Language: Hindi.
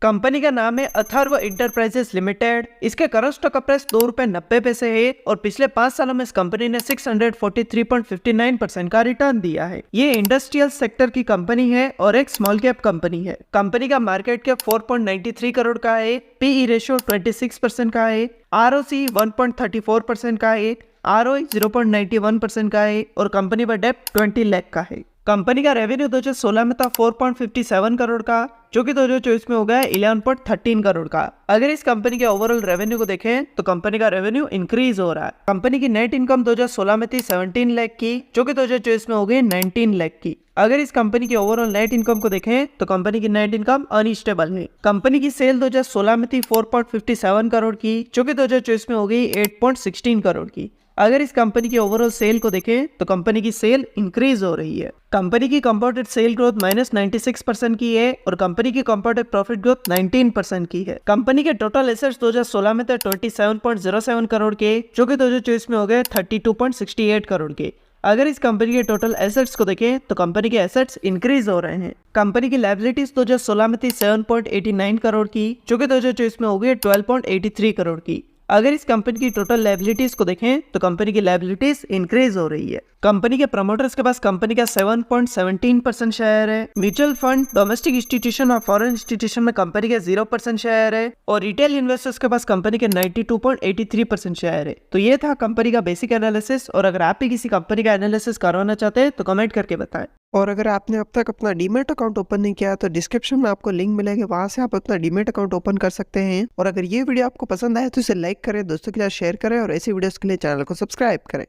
कंपनी का नाम है अथर्व इंटरप्राइजेस लिमिटेड। इसके करंट स्टॉक का प्राइस ₹2.90 है और पिछले 5 सालों में इस कंपनी ने 643.59% का रिटर्न दिया है। ये इंडस्ट्रियल सेक्टर की कंपनी है और एक स्मॉल कैप कंपनी है। कंपनी का मार्केट कैप 4.93 करोड़ का है, पीई रेशियो 26% का है, आरओसी 1.34% का है, आरओई 0.91% का है और कंपनी पर डेप्ट 20 लाख का है। कंपनी का रेवेन्यू 2016 में था 4.57 करोड़ का, जो कि 2024 में हो गया 11.13 करोड़ का। अगर इस कंपनी के ओवरऑल रेवेन्यू को देखें तो कंपनी का रेवेन्यू इंक्रीज हो रहा है। कंपनी की नेट इनकम 2016 में थी 17 लाख की, जो कि 2024 में हो गई 19 लाख की। अगर इस कंपनी की ओवरऑल नेट इनकम को देखें तो कंपनी की नेट इनकम अनस्टेबल है। कंपनी की सेल 2016 में थी 4.57 करोड़ की, जो कि 2024 में हो गई 8.16 करोड़ की। अगर इस कंपनी की ओवरऑल सेल को देखें तो कंपनी की सेल इंक्रीज हो रही है। कंपनी की कंपाउंडेड सेल ग्रोथ -96% की है और कंपनी की कंपाउंडेड प्रॉफिट ग्रोथ 19% की है। कंपनी के टोटल एसेट्स 2016 में थे 27.07 करोड़ के, जो कि 2024 में हो गए 32.68 करोड़ के। अगर इस कंपनी के टोटल एसेट्स को देखें तो कंपनी के एसेट्स इंक्रीज हो रहे हैं। कंपनी की लायबिलिटीज 2016 में थी 7.89 करोड़ की, जो कि 2024 में हो गई 12.83 करोड़ की। अगर इस कंपनी की टोटल लायबिलिटीज को देखें तो कंपनी की लायबिलिटीज इंक्रीज हो रही है। कंपनी के प्रमोटर्स के पास कंपनी का 7.17% शेयर है। म्यूचुअल फंड, डोमेस्टिक इंस्टीट्यूशन और फॉरेन इंस्टीट्यूशन में कंपनी के 0% शेयर है और रिटेल इन्वेस्टर्स के पास कंपनी के 92.83% शेयर है। तो ये था कंपनी का बेसिक एनालिसिस, और अगर आप भी किसी कंपनी का एनालिसिस करवाना चाहते हैं तो कमेंट करके बताएं। और अगर आपने अब तक अपना डीमैट अकाउंट ओपन नहीं किया तो डिस्क्रिप्शन में आपको लिंक मिलेगा, वहां से आप अपना डीमैट अकाउंट ओपन कर सकते हैं। और अगर ये वीडियो आपको पसंद आए तो इसे लाइक करें, दोस्तों के साथ शेयर करें और ऐसी वीडियोस के लिए चैनल को सब्सक्राइब करें।